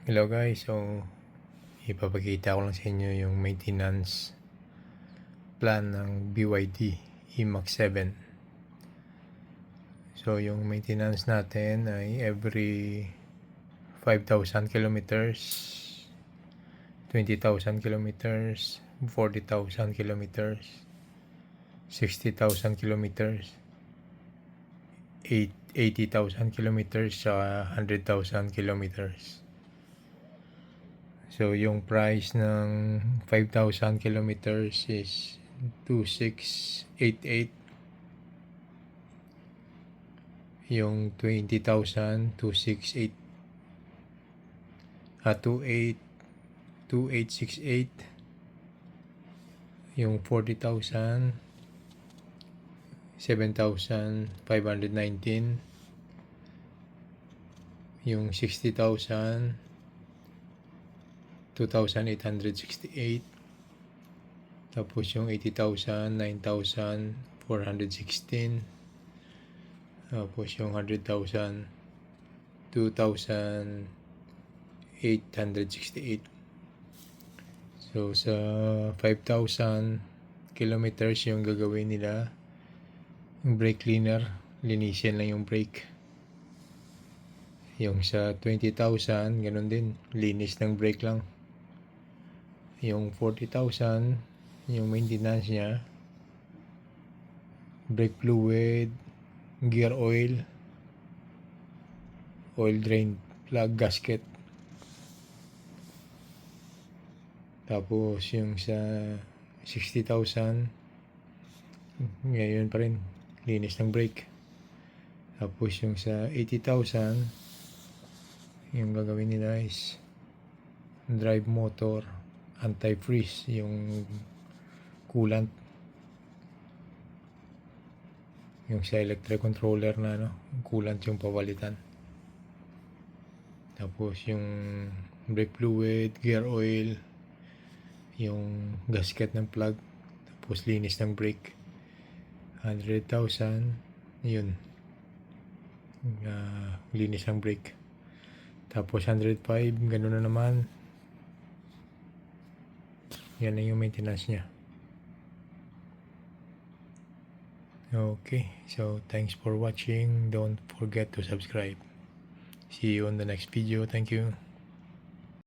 Hello guys, so ipapakita ko lang sa inyo yung maintenance plan ng BYD E-MAX 7. So yung maintenance natin ay every 5,000 kilometers, 20,000 kilometers, 40,000 kilometers, 60,000 kilometers, 80,000 kilometers, sa 100,000 kilometers. So, yung price ng 5,000 kilometers is 2,688. Yung 20,000, 268. 2868. Yung 40,000, 7,519. Yung 60,000, 2,868. Tapos yung 80,000, 9,416. Tapos yung 100,000, 2,868. So sa 5,000 kilometers yung gagawin nila, yung brake cleaner, linisin lang yung brake. Yung sa 20,000, ganun din, linis ng brake lang. Yung 40,000, yung maintenance niya, brake fluid, gear oil, oil drain plug gasket. Tapos yung sa 60,000, ngayon pa rin, linis ng brake. Tapos yung sa 80,000, yung gagawin nila is drive motor, anti-freeze, yung coolant. Yung sa electric controller na coolant yung pawalitan. Tapos yung brake fluid, gear oil, yung gasket ng plug, tapos linis ng brake. 100,000, yun, linis ng brake. Tapos 105, ganun na naman. Yan na yung maintenance niya. Okay, so thanks for watching. Don't forget to subscribe. See you on the next video. Thank you.